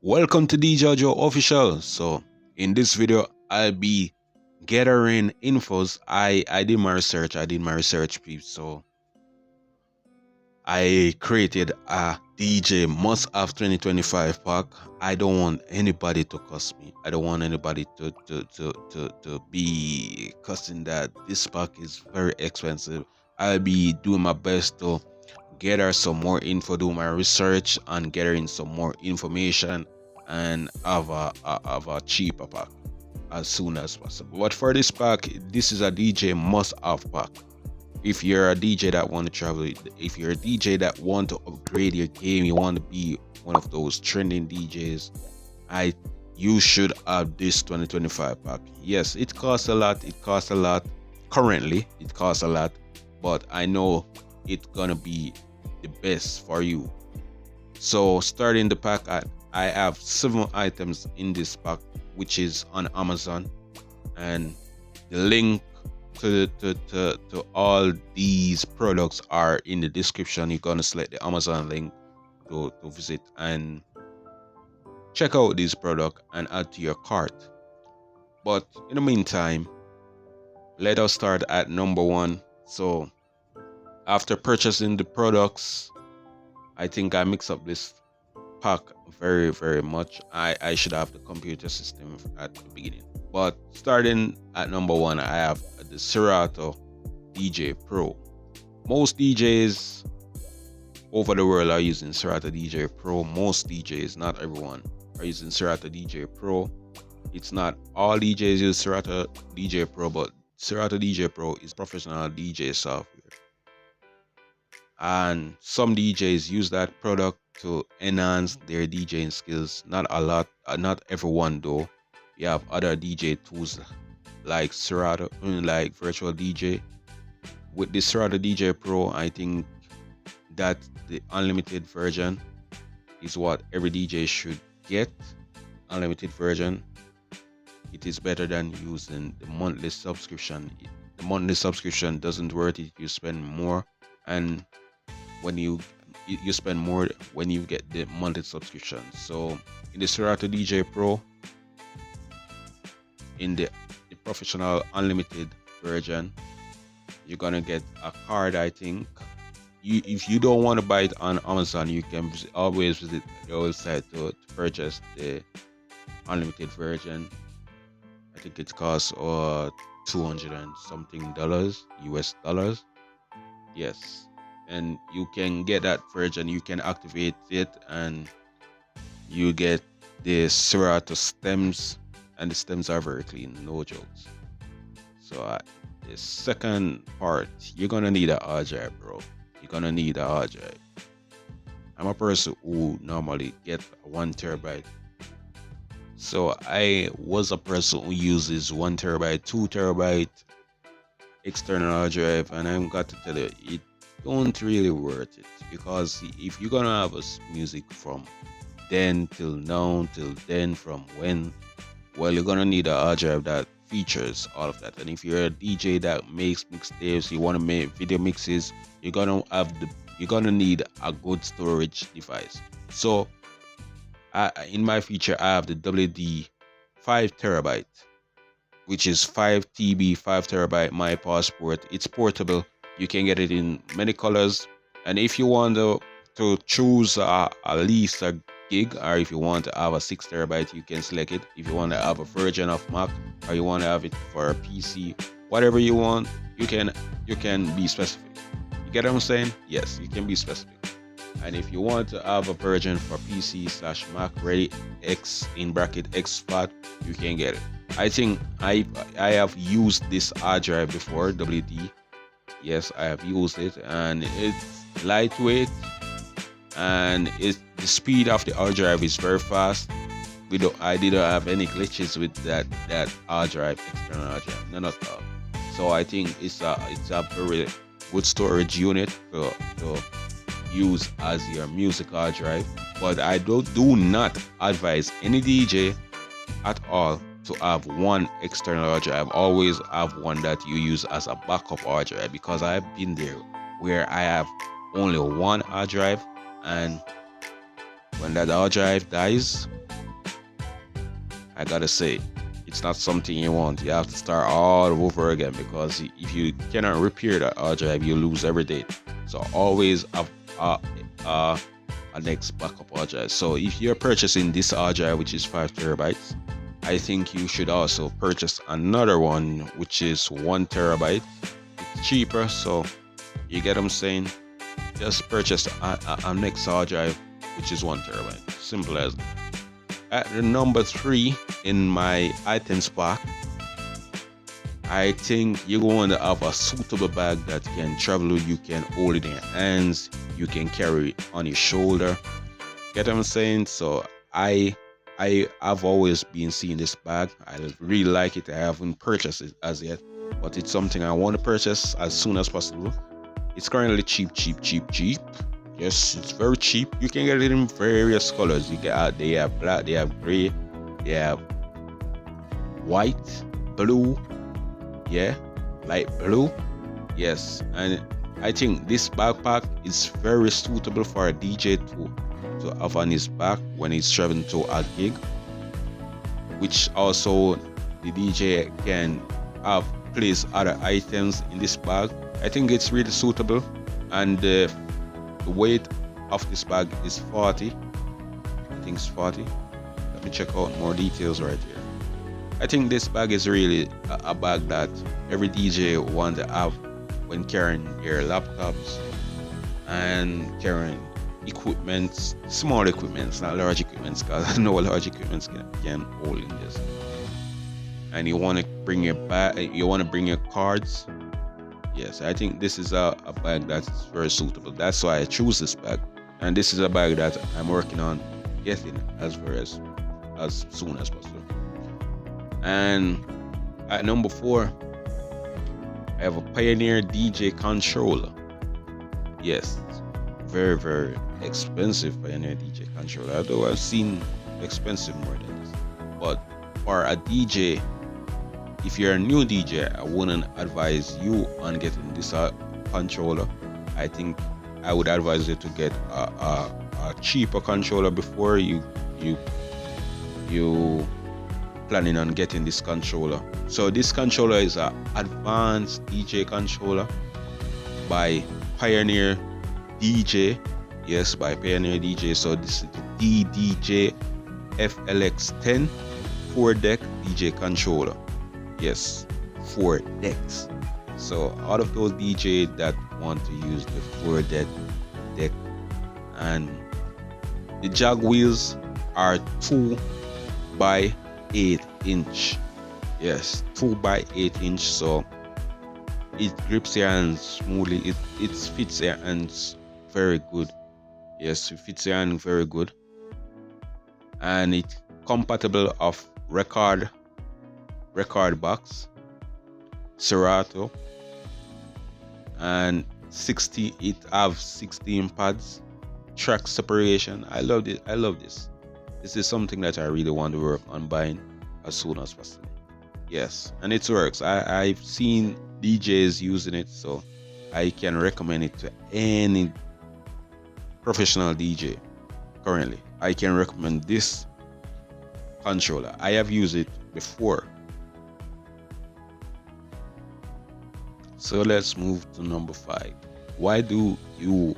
Welcome to Disc Jockey Official. So in this video, I'll be gathering infos. I did my research. Peeps. So I created a DJ must have 2025 pack. I don't want anybody to cuss me. I don't want anybody to be cussing that this pack is very expensive. I'll be doing my best to gather some more info, do my research, and gathering some more information, and have a cheaper pack as soon as possible. But for this pack, this is a DJ must-have pack. If you're a DJ that want to travel, if you're a DJ that want to upgrade your game, you want to be one of those trending DJs, you should have this 2025 pack. Yes, it costs a lot. Currently, it costs a lot, but I know it's gonna be the best for you. So starting the pack, I have 7 items in this pack, which is on Amazon, and the link to all these products are in the description. You're gonna select the Amazon link to visit and check out this product and add to your cart. But in the meantime, let us start at number 1. So after purchasing the products, I think I mix up this pack very much. I should have the computer system at the beginning. But starting at number 1, I have the Serato DJ Pro. Most DJs over the world are using Serato DJ Pro. Most DJs, not everyone, are using Serato DJ Pro. It's not all DJs use Serato DJ Pro, but Serato DJ Pro is professional DJ software. And some DJs use that product to enhance their DJing skills. Not a lot, not everyone though. You have other DJ tools like Serato, like Virtual DJ. With the Serato DJ Pro, I think that the unlimited version is what every DJ should get. Unlimited version. It is better than using the monthly subscription. The monthly subscription doesn't worth it. You spend more, and when you spend more when you get the monthly subscription. So in the Serato DJ Pro, in the professional unlimited version, you're gonna get a card. I think if you don't want to buy it on Amazon, you can always visit the website to purchase the unlimited version. I think it costs $200 and something US dollars. Yes, and you can get that version. You can activate it and you get the Serato stems, and the stems are very clean, no jokes. So the second part, you're gonna need a hard drive, bro. You're gonna need a hard drive. I'm a person who normally get 1 terabyte. So I was a person who uses 1 terabyte, 2 terabyte external hard drive, and I've got to tell you, it don't really worth it, because if you're gonna have music from then till now, till then, from when, well, you're gonna need a hard drive that features all of that. And if you're a DJ that makes mixtapes, you want to make video mixes, you're gonna need a good storage device. So in my feature, I have the WD 5 terabyte, which is 5 TB, 5 terabyte My Passport. It's portable. You can get it in many colors. And if you want to choose at least a gig, or if you want to have a 6 terabyte, you can select it. If you want to have a version of Mac, or you want to have it for a PC, whatever you want, you can be specific. You get what I'm saying? Yes, you can be specific. And if you want to have a version for PC/Mac ready X in bracket expat, you can get it. I think I have used this hard drive before, WD. Yes, I have used it, and it's lightweight, and the speed of the hard drive is very fast. I didn't have any glitches with that hard drive, external hard drive, none at all. So I think it's a very good storage unit to use as your music hard drive. But I do not advise any DJ at all to have 1 external hard drive. Always have 1 that you use as a backup hard drive, because I've been there where I have only 1 hard drive, and when that hard drive dies, I gotta say, it's not something you want. You have to start all over again, because if you cannot repair that hard drive, you lose every day. So always have a next backup hard drive. So if you're purchasing this hard drive, which is 5 terabytes, I think you should also purchase another one, which is 1 terabyte. It's cheaper, so you get what I'm saying. Just purchase a next hard drive, which is 1 terabyte. Simple as. At the number 3 in my items pack, I think you're going to have a suitable bag that can travel with. You can hold it in your hands, you can carry it on your shoulder. Get what I'm saying? So I've always been seeing this bag. I really like it. I haven't purchased it as yet, but it's something I want to purchase as soon as possible. It's currently cheap. Yes, it's very cheap. You can get it in various colors. You get they have black, they have gray, they have white, blue, yeah, light blue. Yes, and I think this backpack is very suitable for a DJ to have on his back when he's traveling to a gig, which also the DJ can have place other items in this bag. I think it's really suitable, and the weight of this bag is 40. I think it's 40. Let me check out more details right here. I think this bag is really a bag that every DJ want to have when carrying their laptops and carrying equipment, small equipments, not large equipments, because I know large equipments can hold in this. And you want to bring your bag, you want to bring your cards. Yes, I think this is a bag that's very suitable. That's why I choose this bag. And this is a bag that I'm working on getting as soon as possible. And at number 4, I have a Pioneer DJ controller. Yes, very, very expensive Pioneer DJ controller. Although I've seen expensive more than this. But for a DJ, if you're a new DJ, I wouldn't advise you on getting this controller. I think I would advise you to get a cheaper controller before you planning on getting this controller. So this controller is an advanced DJ controller by Pioneer DJ. Yes, by Pioneer DJ. So this is the DDJ FLX10 4-deck DJ controller. Yes, 4 decks. So out of those DJ that want to use the 4-deck deck, and the jog wheels are 2 by 8 inch. Yes, 2 by 8 inch. So it grips your hands smoothly. It fits your hands very good. Yes, it fits your hand very good, and it's compatible of record box, Serato, and it have 16 pads, track separation. I love it. I love this. This is something that I really want to work on buying as soon as possible. Yes, and it works. I've seen DJs using it, so I can recommend it to any professional DJ currently. I can recommend this controller. I have used it before. So let's move to number 5. Why do you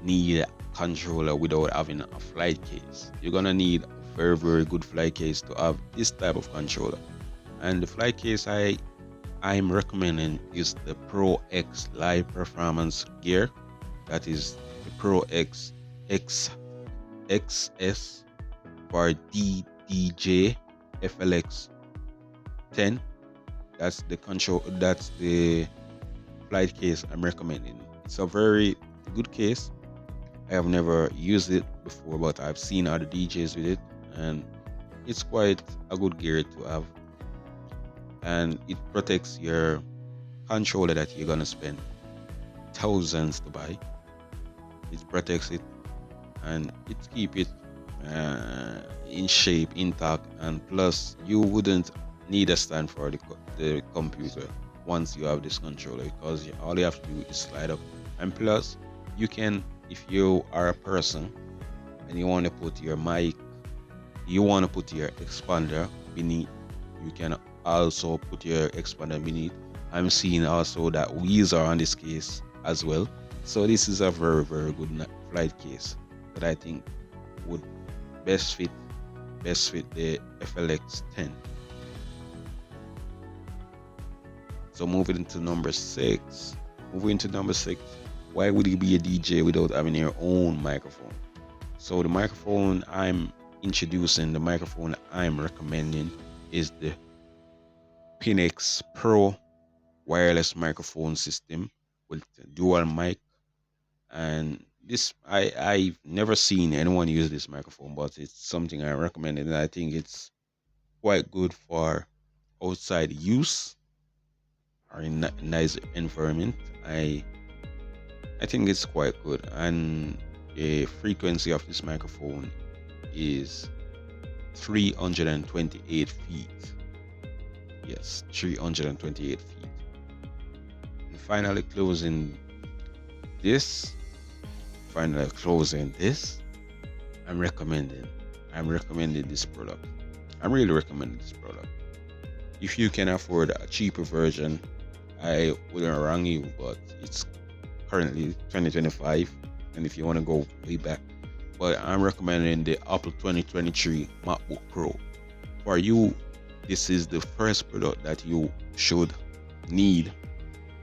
need a controller without having a flight case? You're gonna need a very, very good flight case to have this type of controller. And the flight case I'm recommending is the ProX Live Performance Gear. That is the ProX XS for DDJ FLX 10. That's the flight case I'm recommending. It's a very good case. I have never used it before, but I've seen other DJs with it, and it's quite a good gear to have. And it protects your controller that you're gonna spend thousands to buy. It protects it, and it keeps it in shape, intact, and plus you wouldn't need a stand for the computer once you have this controller, because all you have to do is slide up. And plus, you can, if you are a person and you want to put your mic, you want to put your expander beneath. You can also put your expander beneath. I'm seeing also that wheels are on this case as well. So this is a very, very good flight case that I think would best fit the FLX 10. So moving into number 6. Why would you be a DJ without having your own microphone? So the microphone I'm recommending is the Phenyx Pro wireless microphone system with dual mic. And this, I've never seen anyone use this microphone, but it's something I recommend, and I think it's quite good for outside use or in a nice environment. I think it's quite good, and the frequency of this microphone is 328 feet. Yes, 328 feet. And finally closing this, I'm recommending this product. I'm really recommending this product. If you can afford a cheaper version, I wouldn't wrong you, but it's currently 2025, and if you want to go way back, but I'm recommending the Apple 2023 MacBook Pro. For you, this is the first product that you should need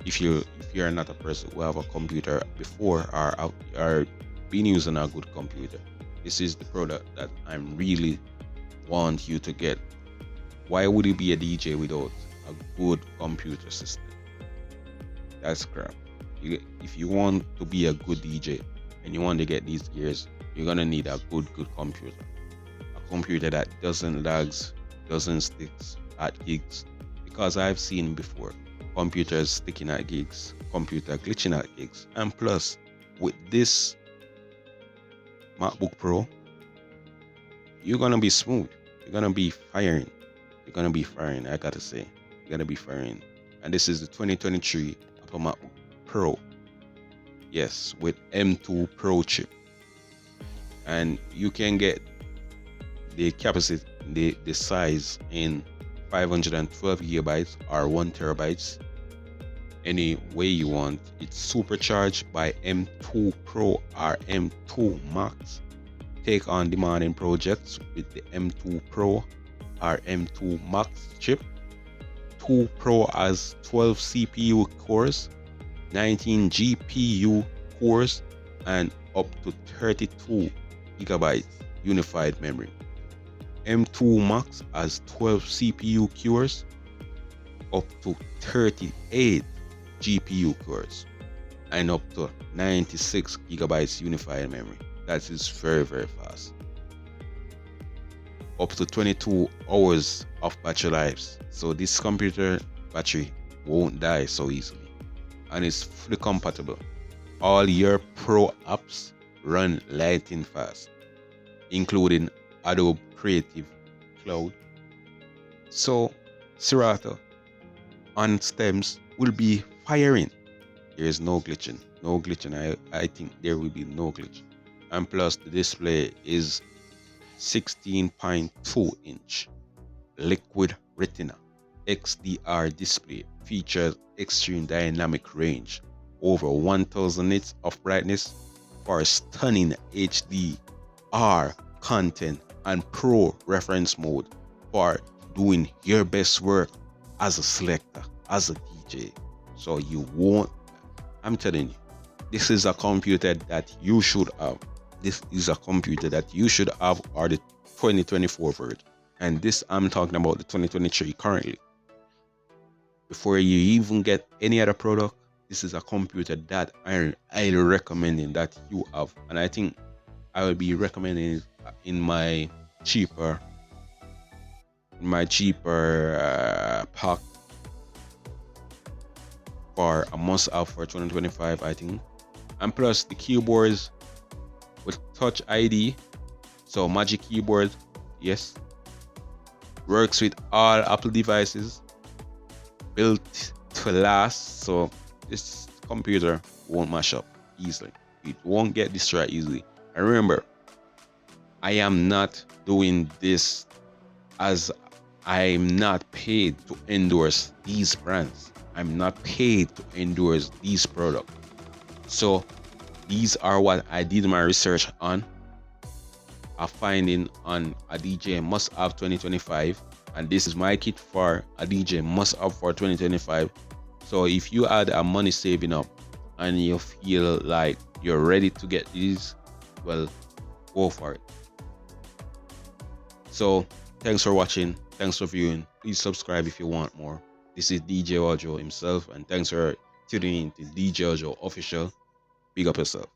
if you're not a person who have a computer before or been using a good computer. This is the product that I'm really want you to get. Why would you be a DJ without a good computer system? That's crap. If you want to be a good DJ and you want to get these gears, you're gonna need a good computer. A computer that doesn't lags, doesn't sticks at gigs. Because I've seen before computers sticking at gigs, computer glitching at gigs. And plus, with this MacBook Pro, you're gonna be smooth. You're gonna be firing. I gotta say. You're gonna be firing. And this is the 2023 Apple MacBook Pro. Yes, with M2 Pro chip. And you can get the capacity, the size in 512 gigabytes or 1 terabytes, any way you want. It's supercharged by M2 Pro or M2 Max. Take on demanding projects with the M2 Pro or M2 Max chip. 2 Pro has 12 CPU cores, 19 GPU cores, and up to 32 gigabytes unified memory. M2 Max has 12 CPU cores, up to 38 GPU cores, and up to 96 gigabytes unified memory. That is very, very fast. Up to 22 hours of battery lives. So this computer battery won't die so easily. And it's fully compatible. All your Pro apps run lightning fast, including Adobe Creative Cloud. So Serato on stems will be firing. There is no glitching. I think there will be no glitch. And plus the display is 16.2 inch liquid retina XDR display, features extreme dynamic range, over 1000 nits of brightness for stunning HDR content, and Pro reference mode for doing your best work as a selector, as a DJ. So you won't, I'm telling you, this is a computer that you should have. This is a computer that you should have, or the 2024 version. And this, I'm talking about the 2023 currently. Before you even get any other product, this is a computer that I'm highly recommending that you have. And I think I will be recommending it in my cheaper pack for a must-have for 2025, I think. And plus the keyboards with Touch ID, so Magic Keyboard, yes, works with all Apple devices, built to last. So this computer won't mash up easily. It won't get destroyed easily. And remember, I am not doing this as I'm not paid to endorse these brands. I'm not paid to endorse these products. So these are what I did my research on. A finding on a DJ must have 2025, and this is my kit for a DJ must have for 2025. So if you had a money saving up and you feel like you're ready to get these, well, go for it. So thanks for watching, thanks for viewing. Please subscribe if you want more. This is DJ Bobajoe himself, and thanks for tuning in to DJ Bobajoe Official. Big up yourself.